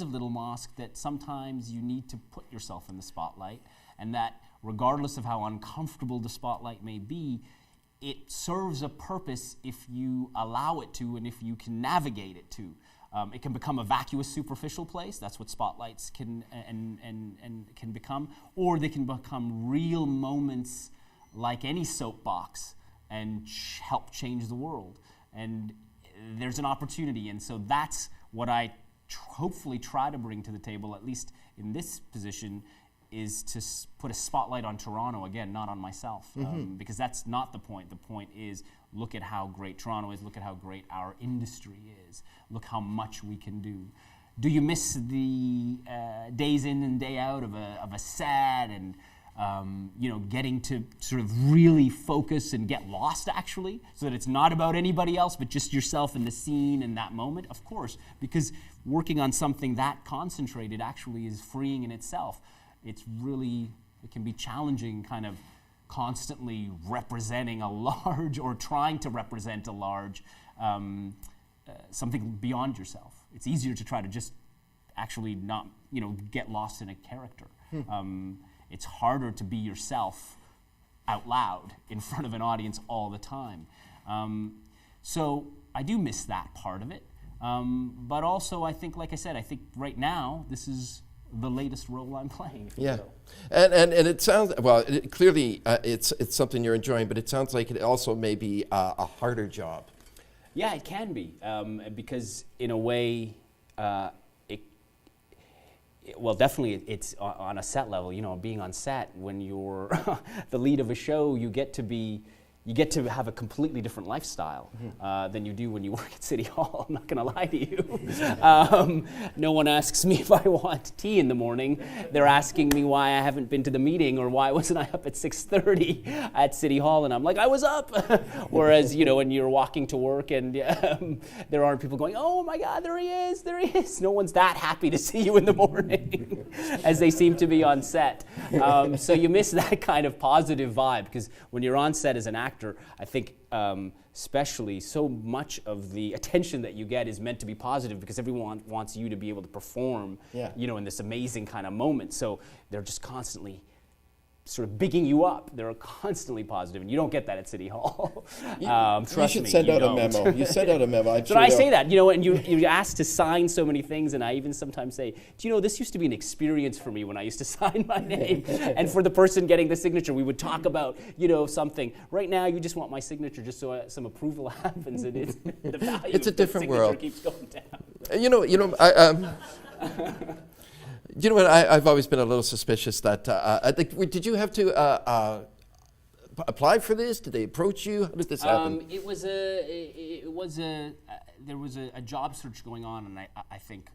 of Little Mosque that sometimes you need to put yourself in the spotlight, and that regardless of how uncomfortable the spotlight may be, it serves a purpose if you allow it to and if you can navigate it to. It can become a vacuous, superficial place. That's what spotlights can and can become, or they can become real moments like any soapbox and help change the world. And there's an opportunity, and so that's what I hopefully try to bring to the table, at least in this position, is to put a spotlight on Toronto, again, not on myself, because that's not the point. The point is, look at how great Toronto is, look at how great our industry is, look how much we can do. Do you miss the days in and day out of a set and getting to sort of really focus and get lost, actually, so that it's not about anybody else but just yourself and the scene and that moment? Of course, because working on something that concentrated actually is freeing in itself. It can be challenging, kind of constantly representing a large or trying to represent a large something beyond yourself. It's easier to try to just actually not, get lost in a character. It's harder to be yourself out loud in front of an audience all the time. So I do miss that part of it. But also, I think, like I said, I think right now this is the latest role I'm playing. Yeah, and it sounds, well, clearly it's something you're enjoying, but it sounds like it also may be a harder job. Yeah, it can be, because in a way, well, definitely it's on a set level. Being on set, when you're the lead of a show, you get to have a completely different lifestyle than you do when you work at City Hall. I'm not going to lie to you. No one asks me if I want tea in the morning. They're asking me why I haven't been to the meeting or why wasn't I up at 6:30 at City Hall, and I'm like, I was up. Whereas, when you're walking to work and there aren't people going, oh my God, there he is. No one's that happy to see you in the morning as they seem to be on set. So you miss that kind of positive vibe, because when you're on set as an actor, I think especially so much of the attention that you get is meant to be positive, because everyone wants you to be able to perform, in this amazing kind of moment. So they're just constantly sort of bigging you up. They're constantly positive, and you don't get that at City Hall. Trust me, you should send out a memo. You send out a memo. So I say that, and you're asked to sign so many things, and I even sometimes say, this used to be an experience for me when I used to sign my name. And for the person getting the signature, we would talk about, something. Right now, you just want my signature just so some approval happens, and the value it's a of the different signature world. keeps going down. You know what? I've always been a little suspicious that. Did you have to apply for this? Did they approach you? How did this happen? There was a job search going on, and I think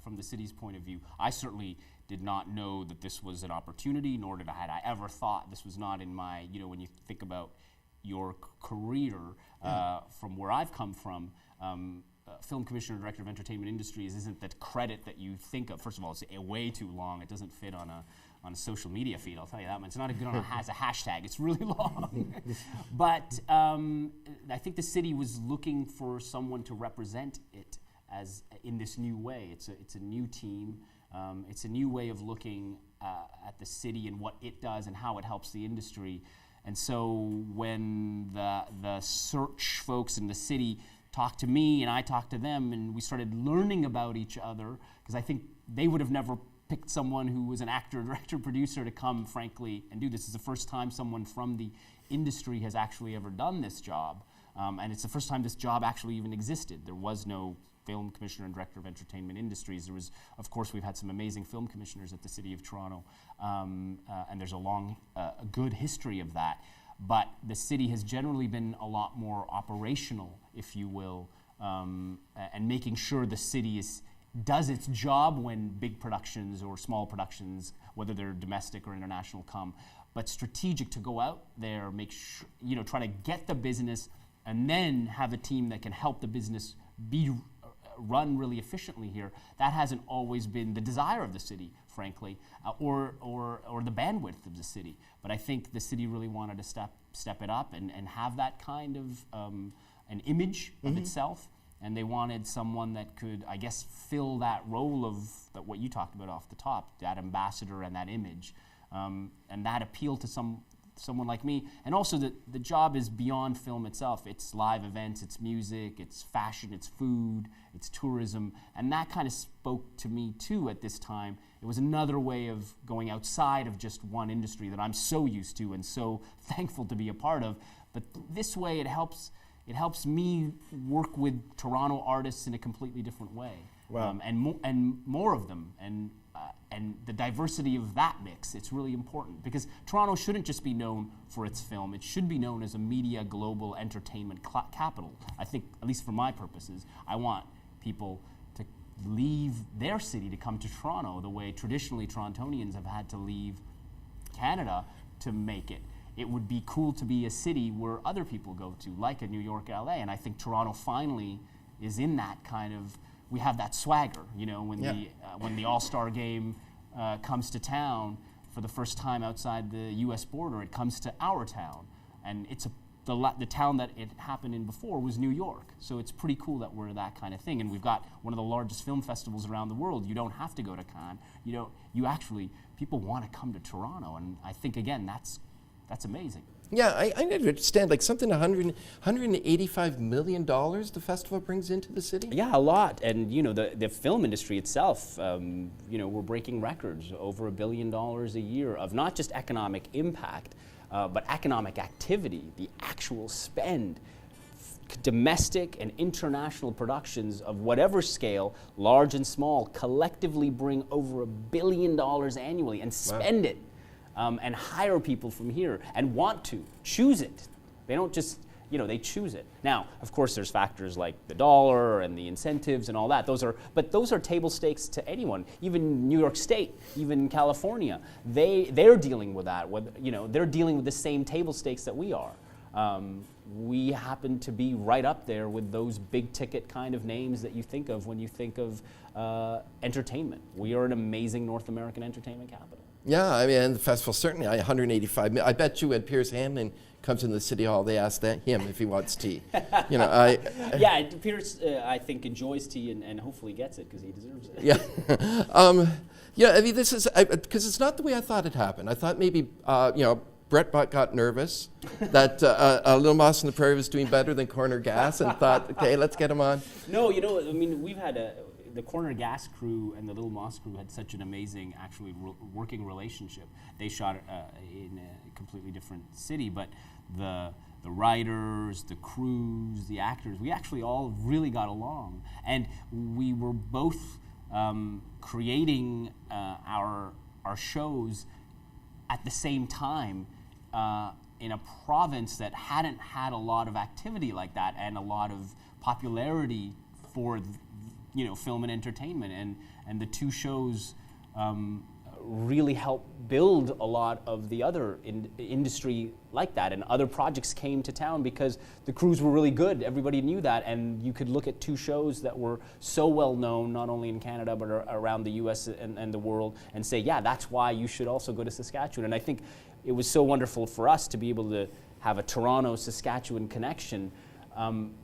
from the city's point of view, I certainly did not know that this was an opportunity, nor had I ever thought this was not in my. When you think about your career from where I've come from. Film Commissioner, Director of Entertainment Industries isn't the credit that you think of. First of all, it's way too long. It doesn't fit on a social media feed, I'll tell you that much. It's not good as a hashtag. It's really long. But I think the city was looking for someone to represent it as in this new way. It's a new team. It's a new way of looking at the city and what it does and how it helps the industry. And so when the search folks in the city talked to me and I talked to them, and we started learning about each other, because I think they would have never picked someone who was an actor, director, producer to come, frankly, and do this. It's the first time someone from the industry has actually ever done this job, and it's the first time this job actually even existed. There was no Film Commissioner and Director of Entertainment Industries. There was, of course, we've had some amazing film commissioners at the City of Toronto, and there's a long, good history of that. But the city has generally been a lot more operational, if you will, and making sure the city does its job when big productions or small productions, whether they're domestic or international, come. But strategic to go out there, make sure, try to get the business, and then have a team that can help the business be run really efficiently here. That hasn't always been the desire of the city, frankly, or the bandwidth of the city. But I think the city really wanted to step it up and have that kind of an image of itself. and they wanted someone that could, I guess, fill that role of what you talked about off the top, that ambassador and that image, and that appealed to someone like me. And also the job is beyond film itself. It's live events, it's music, it's fashion, it's food, it's tourism, and that kind of spoke to me too at this time. It was another way of going outside of just one industry that I'm so used to and so thankful to be a part of. But this way it helps me work with Toronto artists in a completely different way. Wow. And more of them, and the diversity of that mix. It's really important because Toronto shouldn't just be known for its film. It should be known as a media global entertainment capital. I think, at least for my purposes, I want people to leave their city to come to Toronto the way traditionally Torontonians have had to leave Canada to make it. It would be cool to be a city where other people go to, like a New York, LA, and I think Toronto finally is in that kind of, we have that swagger, you know, when the All-Star game comes to town for the first time outside the U.S. border, it comes to our town, and it's the town that it happened in before was New York, so it's pretty cool that we're that kind of thing, and we've got one of the largest film festivals around the world. You don't have to go to Cannes, people want to come to Toronto, and I think, again, that's amazing. Yeah, I understand, like something $185 million the festival brings into the city? Yeah, a lot. And, the film industry itself, we're breaking records, over $1 billion a year of not just economic impact, but economic activity, the actual spend. Domestic and international productions of whatever scale, large and small, collectively bring over $1 billion annually and spend it. And hire people from here and want to choose it. They don't just, they choose it. Now, of course, there's factors like the dollar and the incentives and all that. Those are table stakes to anyone. Even New York State, even California, they're dealing with that. They're dealing with the same table stakes that we are. We happen to be right up there with those big ticket kind of names that you think of when you think of entertainment. We are an amazing North American entertainment capital. Yeah, I mean, the festival certainly, 185 million. I bet you when Piers Hamlin comes into the City Hall, they ask him if he wants tea. Yeah, Piers, I think, enjoys tea and hopefully gets it because he deserves it. Yeah. I mean, this is, because it's not the way I thought it happened. I thought maybe, Brett Butt got nervous that Little Moss on the Prairie was doing better than Corner Gas and thought, okay, let's get him on. No, we've had the Corner Gas crew and the Little Moss crew had such an amazing, actually, working relationship. They shot in a completely different city, but the writers, the crews, the actors, we actually all really got along. And we were both creating our shows at the same time in a province that hadn't had a lot of activity like that and a lot of popularity for film and entertainment, and the two shows really helped build a lot of the other industry like that, and other projects came to town because the crews were really good. Everybody knew that, and you could look at two shows that were so well known, not only in Canada but around the U.S. and the world, and say, yeah, that's why you should also go to Saskatchewan. And I think it was so wonderful for us to be able to have a Toronto-Saskatchewan connection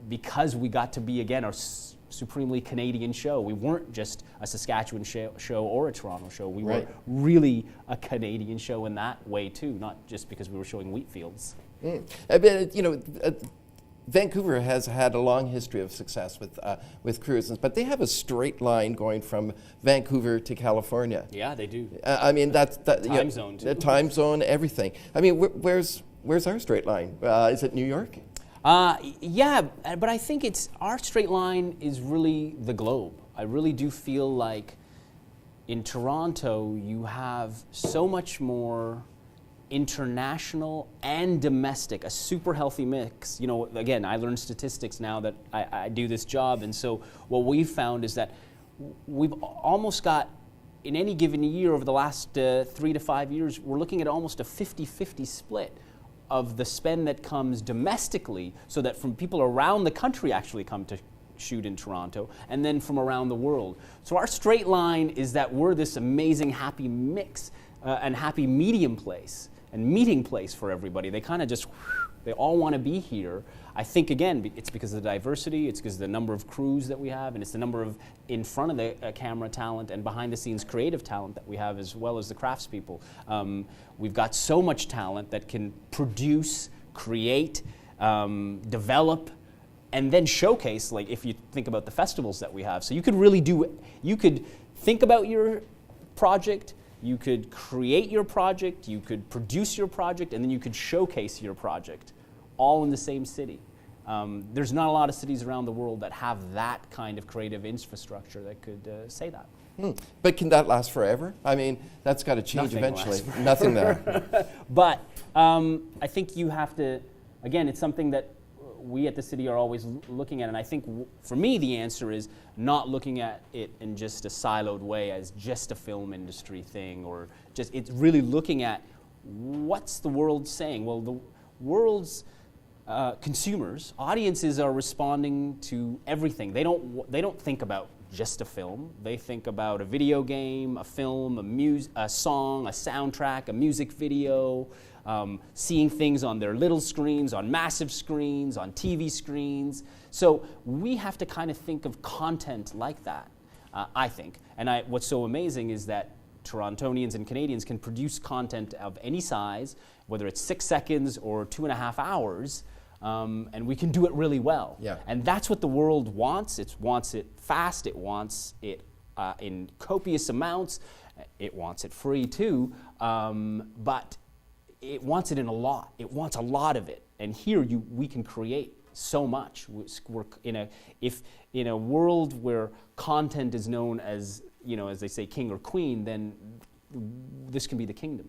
because we got to be, again, our supremely Canadian show. We weren't just a Saskatchewan show or a Toronto show. We were really a Canadian show in that way too, not just because we were showing wheat fields. I mean, Vancouver has had a long history of success with cruises, but they have a straight line going from Vancouver to California. Yeah, they do. I mean, that's time zone too. The time zone, everything. I mean, where's our straight line? Is it New York? Yeah, but I think our straight line is really the globe. I really do feel like in Toronto you have so much more international and domestic, a super healthy mix. Again, I learned statistics now that I do this job, and so what we've found is that we've almost got, in any given year over the last 3 to 5 years, we're looking at almost a 50-50 split of the spend that comes domestically, so that from people around the country actually come to shoot in Toronto, and then from around the world. So our straight line is that we're this amazing happy mix and happy medium place and meeting place for everybody. They kind of just They all want to be here. I think, again, it's because of the diversity, it's because of the number of crews that we have, and it's the number of in front of the camera talent and behind the scenes creative talent that we have, as well as the craftspeople. We've got so much talent that can produce, create, develop, and then showcase, like if you think about the festivals that we have. So you could really you could think about your project, you could create your project, you could produce your project, and then you could showcase your project, all in the same city. There's not a lot of cities around the world that have that kind of creative infrastructure that could say that. But can that last forever? I mean, that's got to change eventually. Nothing there. But I think you have to, again, it's something that we at the city are always looking at, and I think for me the answer is not looking at it in just a siloed way as just a film industry thing, or just, it's really looking at what's the world saying. Well, the world's consumers, audiences are responding to everything. They don't think about just a film. They think about a video game, a film, a song, a soundtrack, a music video, seeing things on their little screens, on massive screens, on TV screens. So we have to kind of think of content like that, I think. And what's so amazing is that Torontonians and Canadians can produce content of any size, whether it's 6 seconds or 2.5 hours, and we can do it really well. Yeah. And that's what the world wants. It wants it fast, it wants it in copious amounts, it wants it free too, but it wants it in a lot. It wants a lot of it. And here we can create so much. We're in a world where content is known as, as they say, king or queen, then this can be the kingdom.